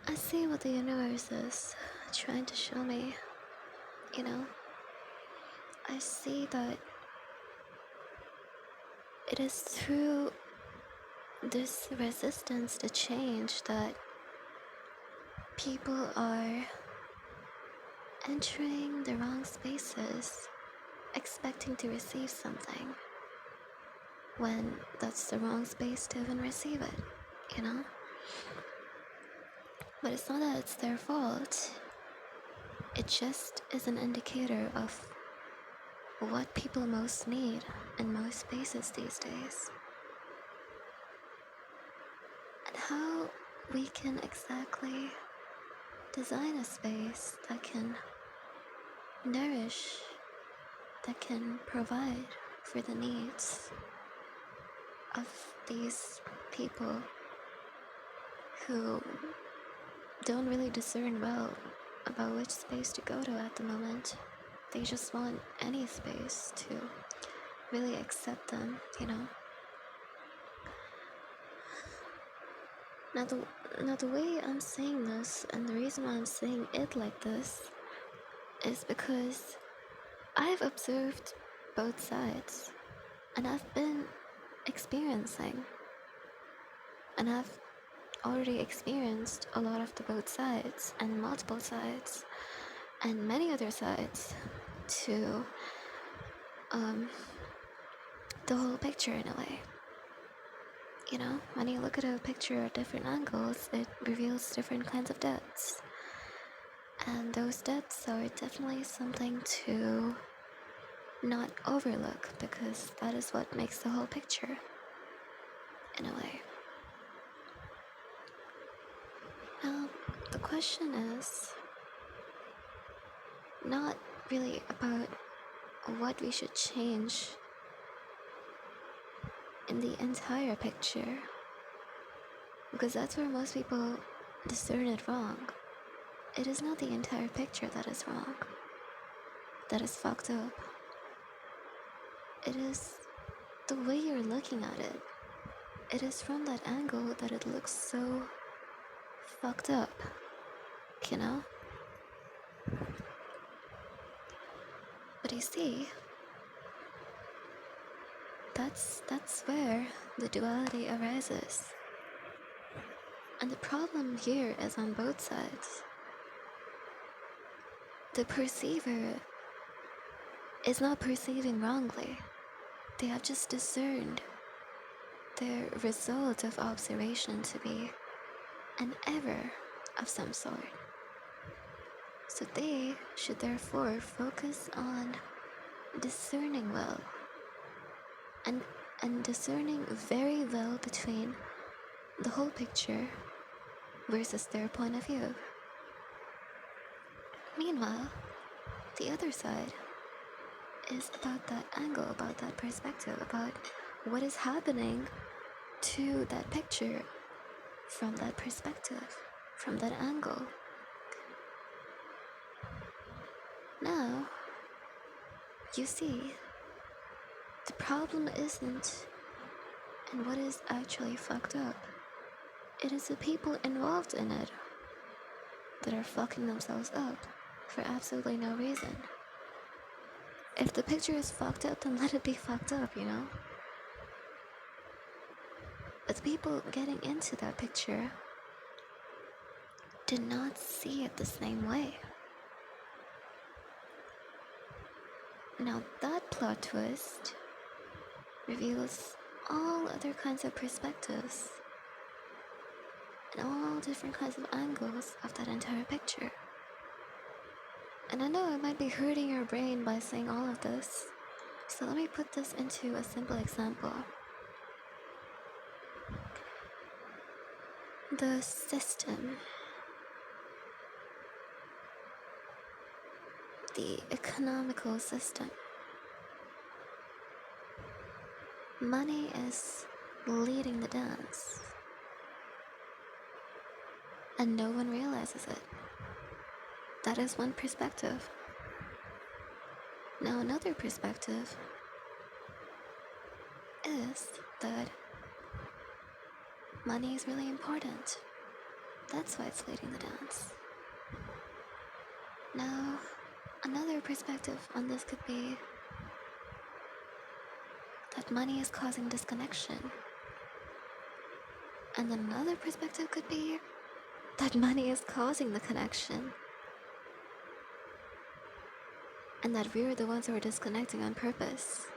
I see what the universe is trying to show me, you know? I see that it is through this resistance to change that people are entering the wrong spaces, expecting to receive something when that's the wrong space to even receive it, you know? But it's not that it's their fault, it just is an indicator of what people most need in most spaces these days. And how we can exactly design a space that can nourish, that can provide for the needs of these people who don't really discern well about which space to go to at the moment. They just want any space to really accept them, you know? Now the way I'm saying this, and the reason why I'm saying it like this, is because I've observed both sides, and I've been experiencing, and I've already experienced a lot of the both sides, and multiple sides, and many other sides to the whole picture in a way. You know, when you look at a picture at different angles, it reveals different kinds of depths. And those depths are definitely something to not overlook because that is what makes the whole picture, in a way. Now, the question is not really about what we should change in the entire picture, because that's where most people discern it wrong. It is not the entire picture that is wrong, that is fucked up. It is the way you're looking at it. It is from that angle that it looks so fucked up, you know? But you see, that's where the duality arises. And the problem here is on both sides. The perceiver is not perceiving wrongly. They have just discerned their result of observation to be an error of some sort. So they should therefore focus on discerning well and discerning very well between the whole picture versus their point of view. Meanwhile, the other side is about that angle, about that perspective, about what is happening to that picture from that perspective, from that angle. Now, you see, the problem isn't in what is actually fucked up. It is the people involved in it that are fucking themselves up for absolutely no reason. If the picture is fucked up, then let it be fucked up, you know? But the people getting into that picture did not see it the same way. Now that plot twist reveals all other kinds of perspectives and all different kinds of angles of that entire picture. And I know I might be hurting your brain by saying all of this, so let me put this into a simple example. The system, the economical system. Money is leading the dance, and no one realizes it. That is one perspective. Now, another perspective is that money is really important. That's why it's leading the dance. Now, another perspective on this could be that money is causing disconnection. And another perspective could be that money is causing the connection. And that we're the ones who are disconnecting on purpose.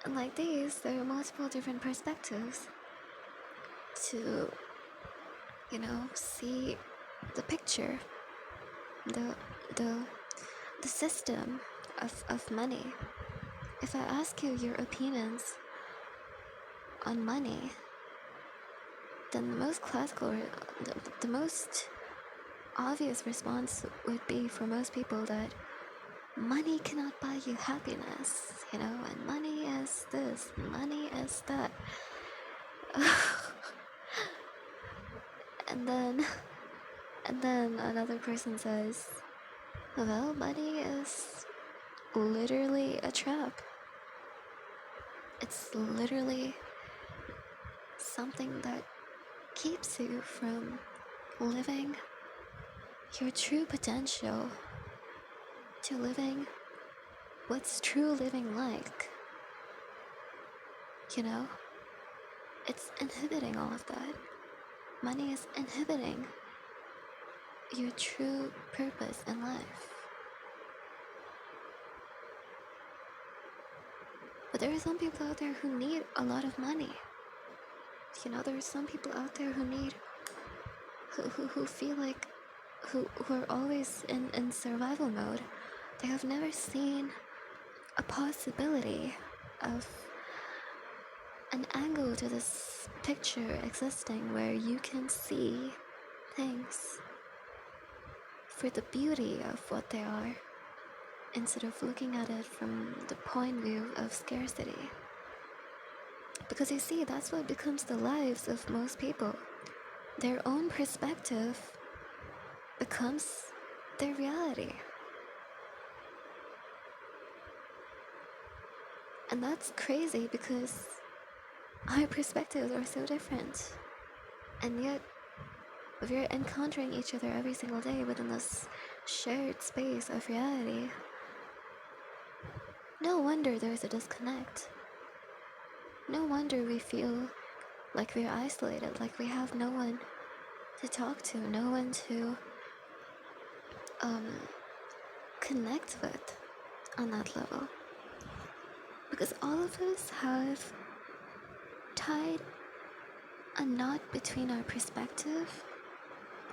And like these, there are multiple different perspectives to, see the picture, the the the system of money. If I ask you your opinions on money, then the most classical, the most obvious response would be for most people that money cannot buy you happiness, and money is this, money is that. and then another person says, well, money is literally a trap. It's literally something that keeps you from living your true potential, to living what's true living like. It's inhibiting all of that. Money is inhibiting your true purpose in life. But there are some people out there who need a lot of money. There are some people out there who feel like, who are always in survival mode. They have never seen a possibility of an angle to this picture existing where you can see things for the beauty of what they are, instead of looking at it from the point of view of scarcity. Because you see, that's what becomes the lives of most people. Their own perspective becomes their reality. And that's crazy because our perspectives are so different. And yet, we're encountering each other every single day within this shared space of reality. No wonder there's a disconnect. No wonder we feel like we're isolated, like we have no one to talk to, no one to connect with on that level. Because all of us have tied a knot between our perspective,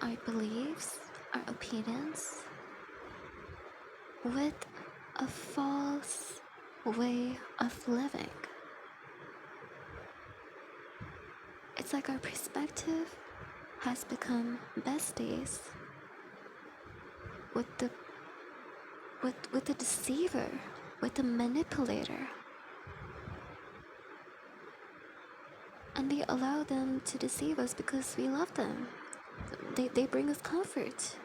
our beliefs, our opinions, with a false way of living. It's like our perspective has become besties with the deceiver, with the manipulator. And we allow them to deceive us because we love them. They bring us comfort.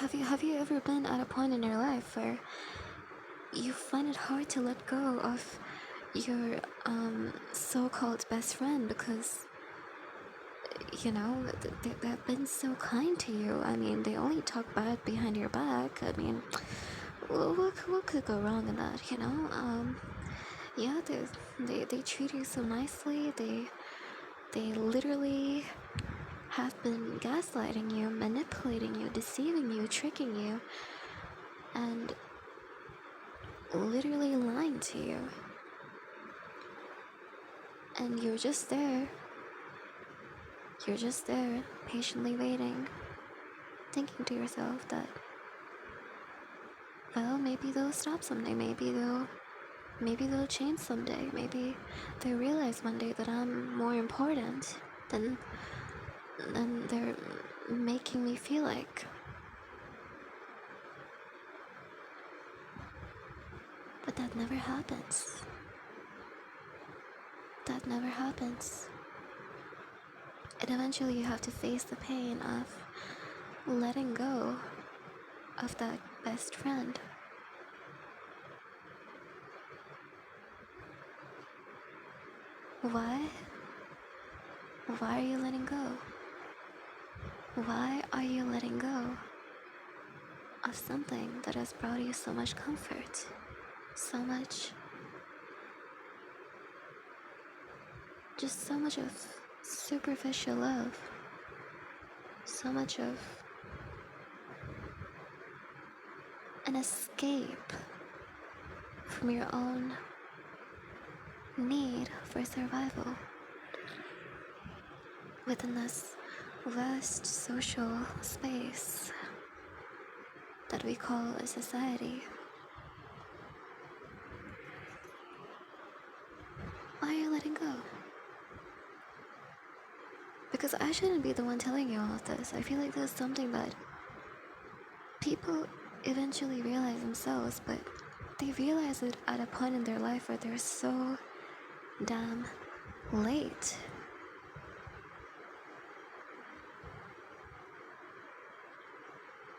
Have you ever been at a point in your life where you find it hard to let go of your so-called best friend because they've been so kind to you? I mean, they only talk bad behind your back. I mean, what could go wrong in that? Yeah, they treat you so nicely. They literally have been gaslighting you, manipulating you, deceiving you, tricking you, and literally lying to you. And you're just there, patiently waiting, thinking to yourself that, well, maybe they'll stop someday, maybe they'll change someday, maybe they realize one day that I'm more important than they're making me feel like. But that never happens. That never happens. And eventually you have to face the pain of letting go of that best friend. Why? Why are you letting go? Why are you letting go of something that has brought you so much comfort, so much, just so much of superficial love, so much of an escape from your own need for survival within this vast social space that we call a society? Why are you letting go? Because I shouldn't be the one telling you all of this. I feel like there's something that people eventually realize themselves, but they realize it at a point in their life where they're so damn late.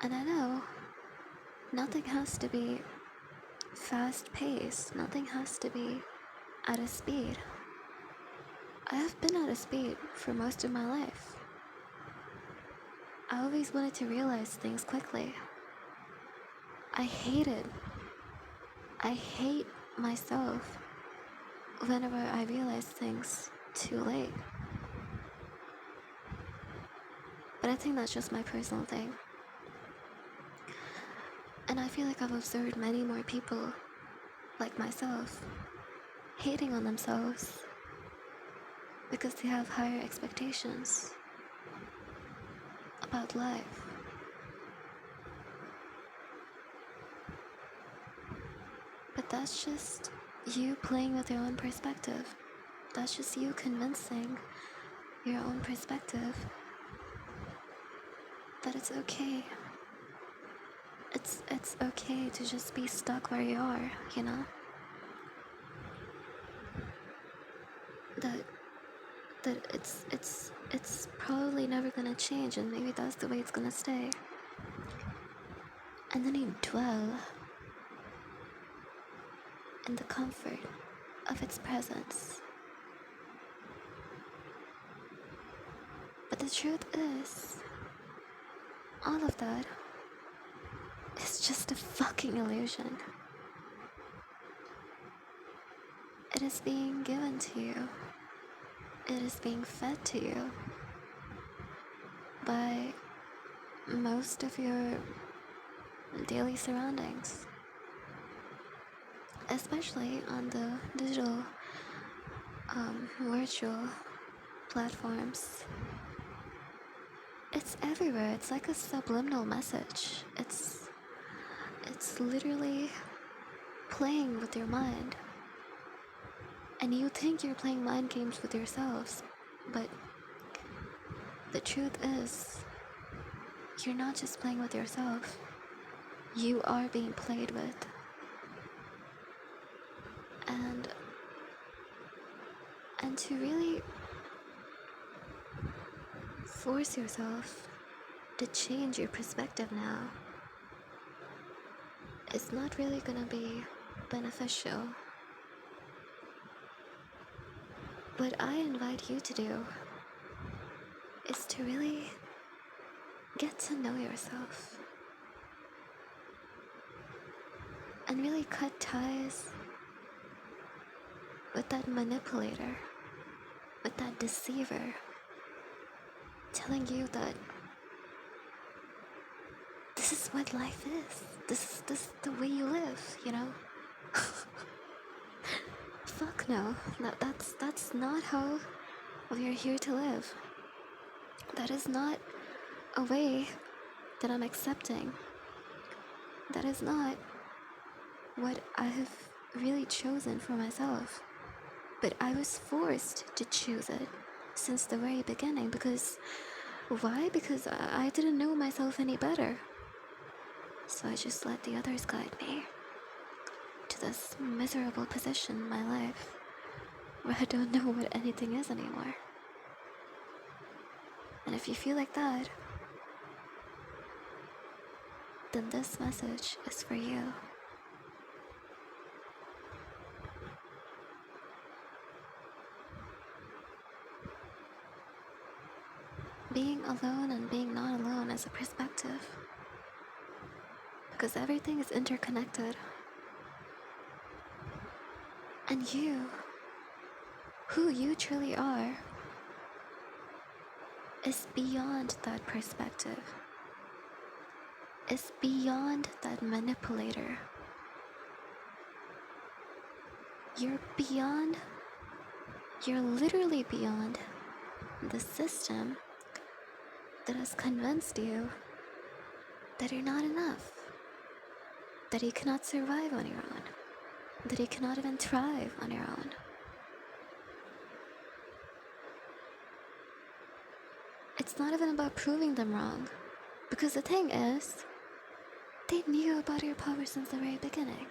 And I know nothing has to be fast paced, nothing has to be at a speed. I have been at a speed for most of my life. I always wanted to realize things quickly. I hate myself whenever I realize things too late. But I think that's just my personal thing. And I feel like I've observed many more people like myself hating on themselves because they have higher expectations about life. But that's just you playing with your own perspective. That's just you convincing your own perspective that it's okay. It's okay to just be stuck where you are, you know? That it's probably never gonna change, and maybe that's the way it's gonna stay. And then you dwell in the comfort of its presence. But the truth is, all of that is just a fucking illusion. It is being given to you. It is being fed to you by most of your daily surroundings, especially on the digital, virtual platforms. It's everywhere. It's like a subliminal message. It's literally playing with your mind. And you think you're playing mind games with yourselves, but the truth is, you're not just playing with yourself. You are being played with. And to really force yourself to change your perspective now, it's not really gonna be beneficial. What I invite you to do is to really get to know yourself and really cut ties with that manipulator, with that deceiver, telling you that this is what life is. This is the way you live, you know? Fuck no. That's not how we are here to live. That is not a way that I'm accepting. That is not what I have really chosen for myself. But I was forced to choose it since the very beginning. Because why? Because I didn't know myself any better. So I just let the others guide me to this miserable position in my life where I don't know what anything is anymore. And if you feel like that, then this message is for you. being alone and being not alone is a perspective. Because everything is interconnected. And you, who you truly are, is beyond that perspective, is beyond that manipulator. You're beyond, you're literally beyond the system that has convinced you that you're not enough, that you cannot survive on your own, that you cannot even thrive on your own. It's not even about proving them wrong, because the thing is, they knew about your power since the very beginning.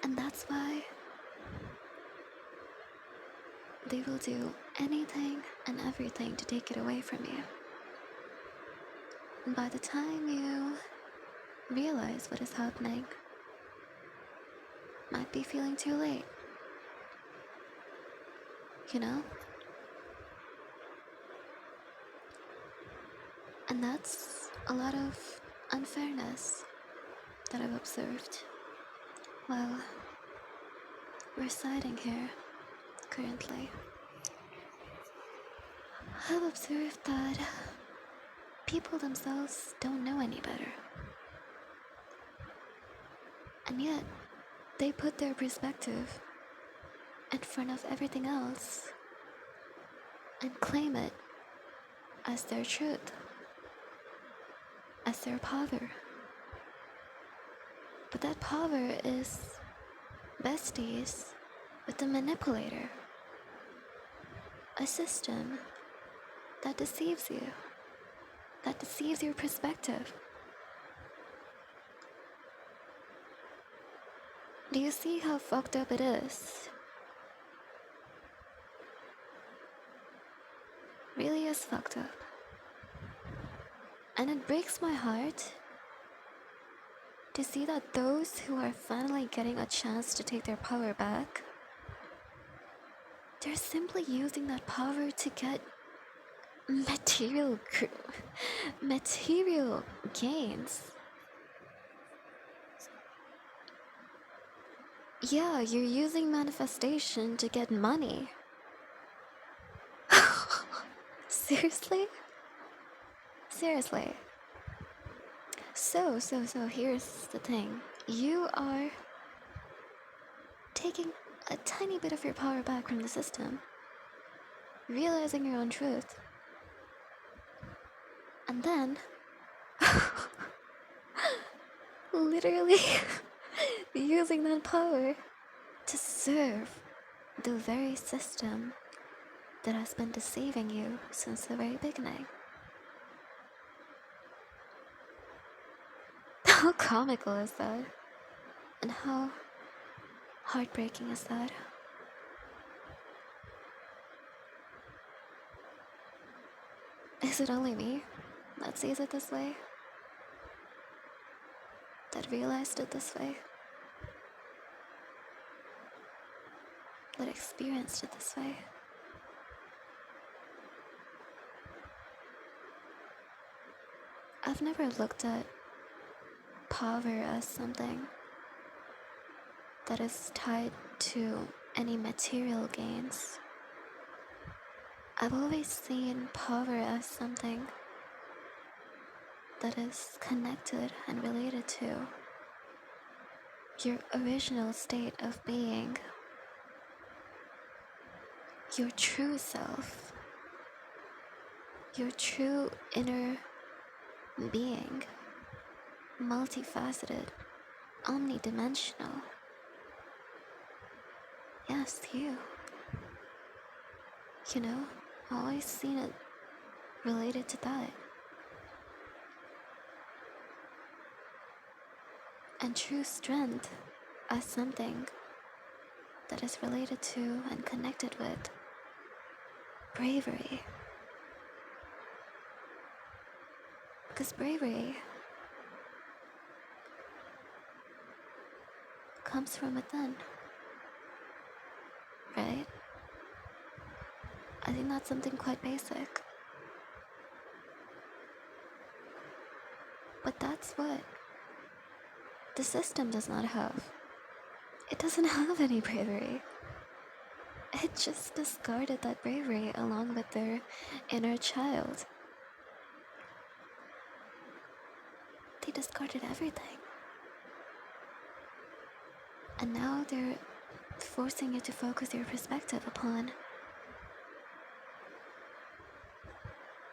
And that's why they will do anything and everything to take it away from you. And by the time you realize what is happening, might be feeling too late. You know? And that's a lot of unfairness that I've observed while residing here currently. I've observed that people themselves don't know any better. And yet, they put their perspective in front of everything else and claim it as their truth, as their power. But that power is besties with the manipulator, a system that deceives you, that deceives your perspective. Do you see how fucked up it is? Really is fucked up. And it breaks my heart to see that those who are finally getting a chance to take their power back, they're simply using that power to get material gains. Yeah, you're using manifestation to get money. Seriously? Seriously. So, here's the thing. You are taking a tiny bit of your power back from the system, realizing your own truth, and then literally using that power to serve the very system that has been deceiving you since the very beginning. How comical is that? And how heartbreaking is that? Is it only me that sees it this way? That realized it this way? That experienced it this way? I've never looked at power as something that is tied to any material gains. I've always seen power as something that is connected and related to your original state of being, your true self, your true inner being, multifaceted, omnidimensional. Yes, you. You know, I've always seen it related to that. And true strength as something that is related to and connected with bravery. Because bravery comes from within, right? think that's something quite basic. But that's what the system does not have. It doesn't have any bravery. It just discarded that bravery along with their inner child. They discarded everything. And now they're forcing you to focus your perspective upon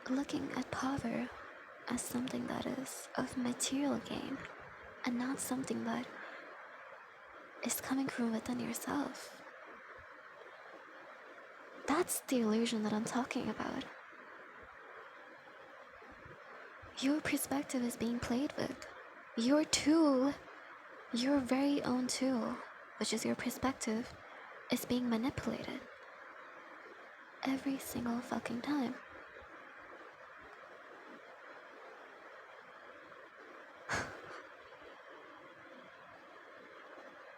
looking at power as something that is of material gain and not something that is coming from within yourself. That's the illusion that I'm talking about. Your perspective is being played with. Your tool, your very own tool, which is your perspective, is being manipulated every single fucking time.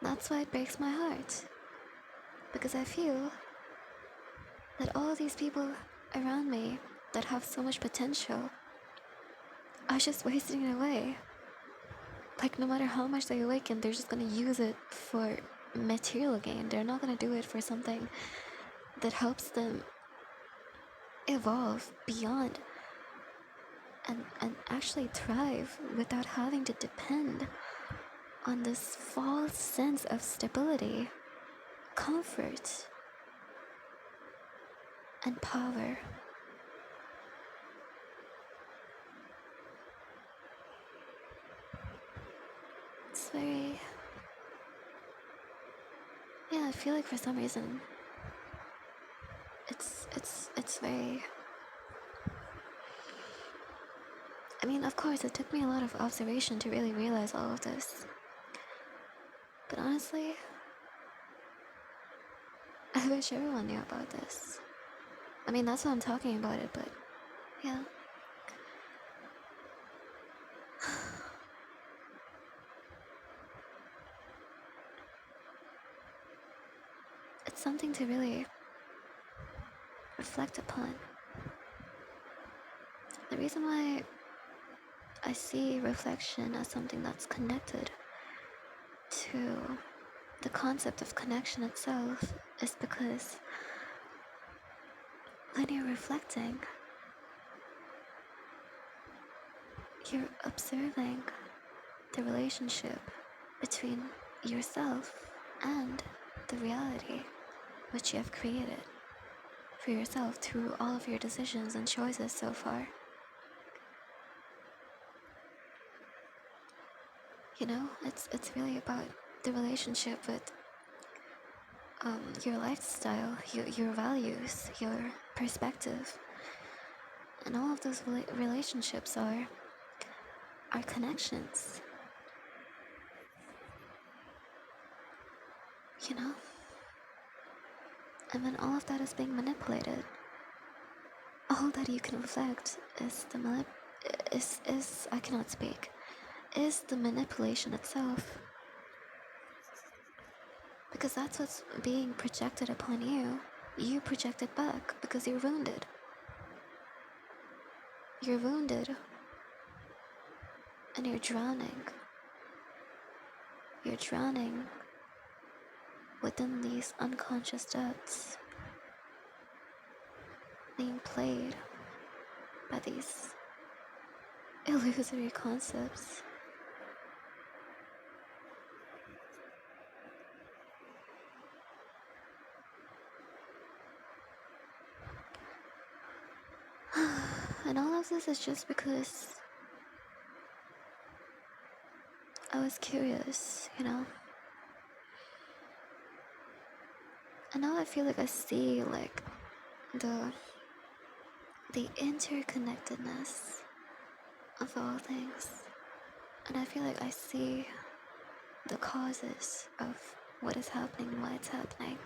That's why it breaks my heart. Because I feel that all these people around me that have so much potential are just wasting it away. Like, no matter how much they awaken, they're just gonna use it for material gain. They're not gonna do it for something that helps them evolve beyond and actually thrive without having to depend on this false sense of stability, comfort, and power. It's very... Yeah, I feel like for some reason it's very... I mean, of course, it took me a lot of observation to really realize all of this. But honestly, I wish everyone knew about this. I mean, that's why I'm talking about it, but yeah. It's something to really reflect upon. The reason why I see reflection as something that's connected to the concept of connection itself is because when you're reflecting, you're observing the relationship between yourself and the reality which you have created for yourself through all of your decisions and choices so far. You know, it's really about the relationship with your lifestyle, your values, your perspective, and all of those relationships are connections. You know, and when all of that is being manipulated, all that you can reflect is is I cannot speak, is the manipulation itself. Because that's what's being projected upon you. You project it back because you're wounded. You're wounded. And you're drowning. You're drowning within these unconscious depths, being played by these illusory concepts. And all of this is just because I was curious, you know? And now I feel like I see like the interconnectedness of all things. And I feel like I see the causes of what is happening and why it's happening.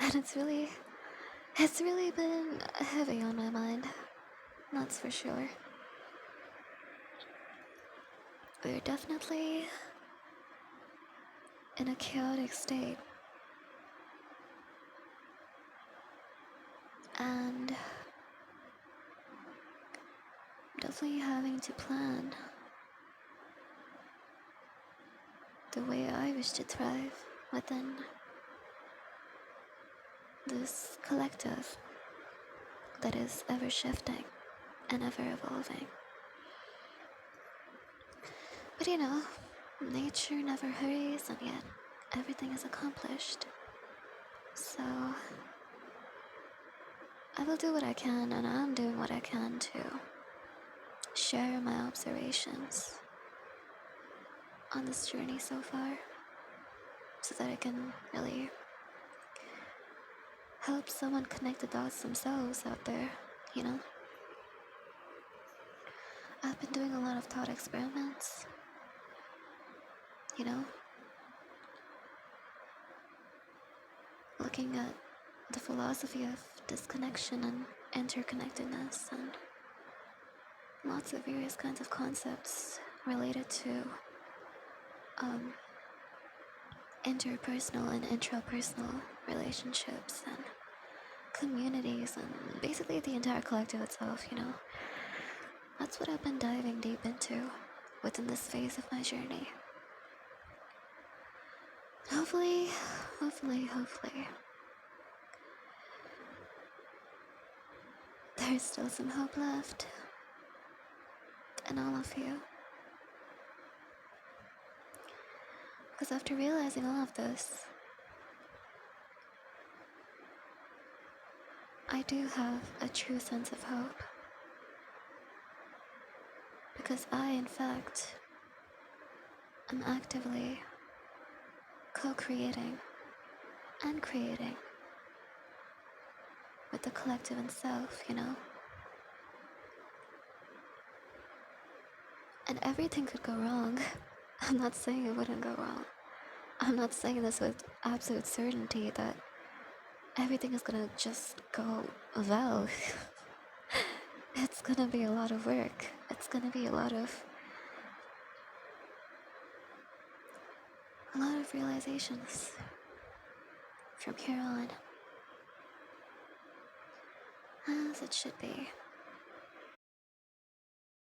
And it's really been heavy on my mind. That's for sure. We're definitely in a chaotic state. And definitely having to plan the way I wish to thrive within this collective that is ever shifting and ever evolving. But you know, nature never hurries, and yet everything is accomplished. So I will do what I can, and I'm doing what I can to share my observations on this journey so far so that I can really help someone connect the dots themselves out there, you know? I've been doing a lot of thought experiments, you know, looking at the philosophy of disconnection and interconnectedness and lots of various kinds of concepts related to um, interpersonal and intrapersonal relationships and communities and basically the entire collective itself, you know. That's what I've been diving deep into within this phase of my journey. Hopefully, hopefully, there's still some hope left in all of you. Because after realizing all of this, I do have a true sense of hope. Because I, in fact, am actively co creating and creating with the collective itself, you know? And everything could go wrong. I'm not saying it wouldn't go wrong. I'm not saying this with absolute certainty that everything is gonna just go well. It's gonna be a lot of work. It's gonna be a lot of realizations from here on. As it should be.